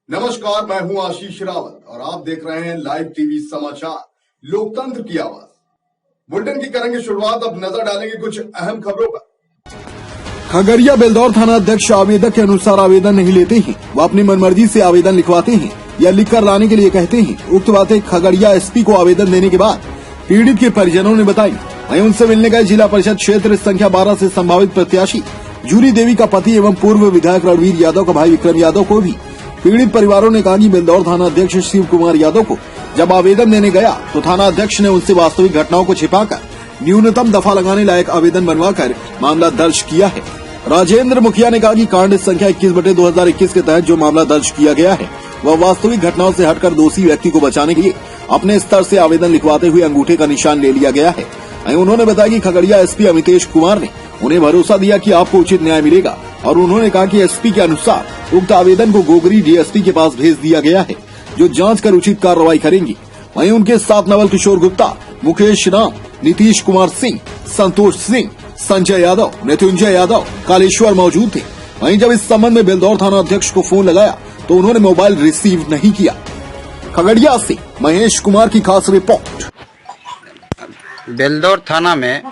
नमस्कार, मैं हूं आशीष रावत और आप देख रहे हैं लाइव टीवी समाचार लोकतंत्र की आवाज। बुलेटिन की करेंगे शुरुआत। अब नजर डालेंगे कुछ अहम खबरों पर। खगड़िया बेलदौर थाना अध्यक्ष आवेदक के अनुसार आवेदन नहीं लेते हैं, वो अपनी मनमर्जी से आवेदन लिखवाते हैं या लिख कर लाने के लिए कहते हैं। उक्त बातें खगड़िया एसपी को आवेदन देने के बाद पीड़ित के परिजनों ने बताई। वहीं उनसे मिलने गए जिला परिषद क्षेत्र संख्या 12 से संभावित प्रत्याशी जूली देवी का पति एवं पूर्व विधायक रणवीर यादव का भाई विक्रम यादव को भी पीड़ित परिवारों ने कहा कि बेलदौर थाना अध्यक्ष शिव कुमार यादव को जब आवेदन देने गया तो थाना अध्यक्ष ने उनसे वास्तविक घटनाओं को छिपाकर न्यूनतम दफा लगाने लायक आवेदन बनवाकर मामला दर्ज किया है। राजेंद्र मुखिया ने कहा कि कांड संख्या 21/2021 के तहत जो मामला दर्ज किया गया है वह वास्तविक घटनाओं से हटकर दोषी व्यक्ति को बचाने के लिए अपने स्तर से आवेदन लिखवाते हुए अंगूठे का निशान ले लिया गया है। उन्होंने बताया कि खगड़िया एसपी अमितेश कुमार ने उन्हें भरोसा दिया कि आपको उचित न्याय मिलेगा और उन्होंने कहा कि एसपी के अनुसार उक्त आवेदन को गोगरी डीएसपी के पास भेज दिया गया है, जो जांच कर उचित कार्रवाई करेंगी। वहीं उनके साथ नवल किशोर गुप्ता, मुकेश राम, नीतीश कुमार सिंह, संतोष सिंह, संजय यादव, मृत्युंजय यादव, कालेश्वर मौजूद थे। वहीं जब इस संबंध में बेलदौर थाना अध्यक्ष को फोन लगाया तो उन्होंने मोबाइल रिसीव नहीं किया। खगड़िया से महेश कुमार की खास रिपोर्ट। बेलदौर थाना में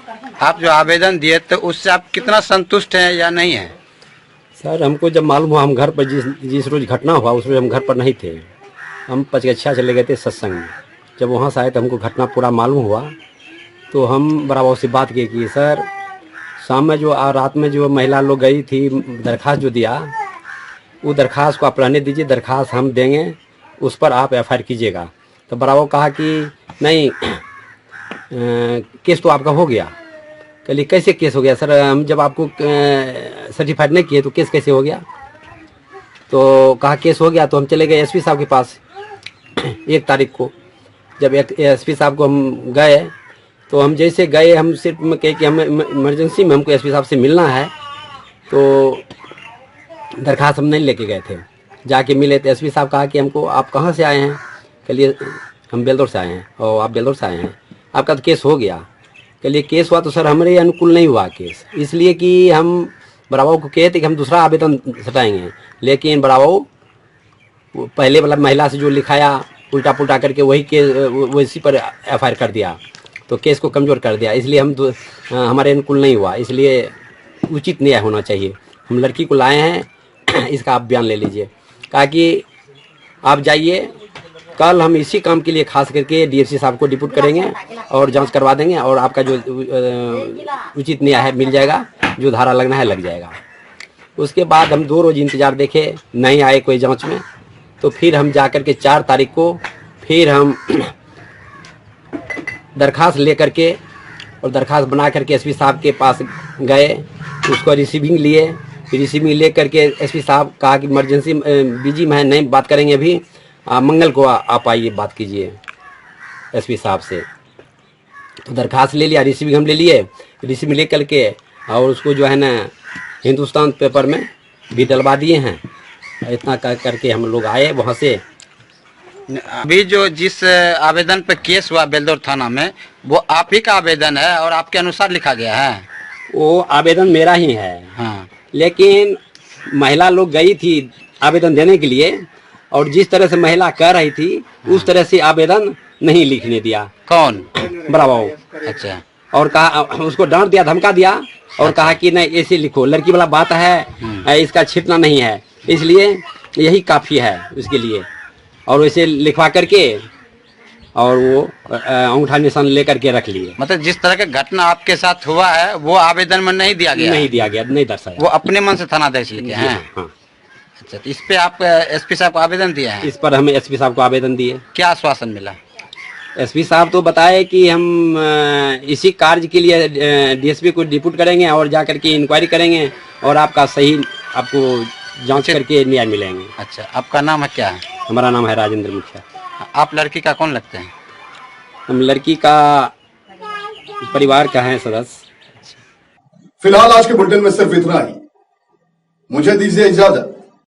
आप जो आवेदन दिए तो उससे आप कितना संतुष्ट हैं या नहीं है? सर, हमको जब मालूम हुआ, हम घर पर जिस रोज घटना हुआ उस रोज हम घर पर नहीं थे। हम पचगच्छा चले गए थे सत्संग में। जब वहाँ से आए तो हमको घटना पूरा मालूम हुआ तो हम बड़ा बहुत सी बात की कि सर शाम में जो रात में जो महिला लोग गई थी, दरखास्त जो दिया वो दरखास्त को आप रहने दीजिए, दरखास्त हम देंगे, उस पर आप एफआईआर कीजिएगा। तो बराबर कहा कि नहीं, केस तो आपका हो गया। कल कैसे केस हो गया सर? हम जब आपको सर्टिफाइड नहीं किए तो केस कैसे हो गया? तो कहा केस हो गया। तो हम चले गए एसपी साहब के पास 1 तारीख को। जब एसपी साहब को हम गए तो हम जैसे गए, हम सिर्फ कहे कि हम इमरजेंसी में हमको एसपी साहब से मिलना है, तो दरखास्त हम नहीं लेके गए थे। जाके मिले तो एसपी साहब कहा कि हमको आप कहाँ से आए हैं? कहिए हम बेलदौर से आए हैं। और आप बेलदौर से आए हैं, आपका तो केस हो गया। कहिए केस हुआ तो सर हमारे अनुकूल नहीं हुआ केस, इसलिए कि हम बराबर को कहते कि हम दूसरा आवेदन सटाएंगे, लेकिन बराबर पहले वाला महिला से जो लिखाया उल्टा पुल्टा करके वही पर एफआईआर कर दिया, तो केस को कमज़ोर कर दिया। इसलिए हमारे अनुकूल नहीं हुआ, इसलिए उचित न्याय होना चाहिए। हम लड़की को लाए हैं, इसका आप बयान ले लीजिए। कहा कि आप जाइए, कल हम इसी काम के लिए खास करके डीएसपी साहब को डिप्यूट करेंगे और जांच करवा देंगे और आपका जो उचित न्याय है मिल जाएगा, जो धारा लगना है लग जाएगा। उसके बाद हम 2 रोज इंतजार देखे, नहीं आए कोई जांच में। तो फिर हम जाकर के 4 तारीख को फिर हम दरखास्त ले करके और दरखास्त बना करके एसपी साहब के पास गए, उसको रिसीविंग लिए। रिसीविंग ले करके एसपी साहब कहा कि इमरजेंसी बिजी में है, नहीं बात करेंगे अभी, मंगल को आप आइए बात कीजिए एसपी साहब से। तो दरखास्त ले लिया, रिसीविंग हम ले लिए। रिसीविंग ले करके और उसको जो है ना हिंदुस्तान पेपर में भी डलवा दिए हैं। इतना करके हम लोग आए वहाँ से। अभी जो जिस आवेदन पे केस हुआ बेलदौर थाना में, वो आप ही का आवेदन है और आपके अनुसार लिखा गया है? वो आवेदन मेरा ही है। हाँ, लेकिन महिला लोग गई थी आवेदन देने के लिए और जिस तरह से महिला कह रही थी उस तरह से आवेदन नहीं लिखने दिया। कौन? बराबर। अच्छा। और कहा, उसको डांट दिया, धमका दिया और कहा कि नहीं ऐसे लिखो, लड़की वाला बात है, इसका छिपना नहीं है, इसलिए यही काफ़ी है उसके लिए। और वैसे लिखवा करके और वो अंगूठा निशान ले करके रख लिए। मतलब जिस तरह का घटना आपके साथ हुआ है वो आवेदन में नहीं दिया गया? नहीं दिया गया, नहीं दर्शाया। वो अपने मन से थाना अध्यक्ष लिखे हैं? हाँ। अच्छा, तो इस पे आप एसपी साहब को आवेदन दिया है? इस पर हम एसपी साहब को आवेदन दिए। क्या आश्वासन मिला? एसपी साहब तो बताए कि हम इसी कार्य के लिए डीएसपी को डिप्यूट करेंगे और जा करके इंक्वायरी करेंगे और आपका सही आपको जांच करके न्याय मिलेंगे। अच्छा, आपका नाम है क्या है? हमारा नाम है राजेंद्र मुखिया। आप लड़की का कौन लगते हैं? हम लड़की का परिवार का है सदस्य। फिलहाल आज के बुलेटिन में सिर्फ इतना ही। मुझे दीजिए इजाजत।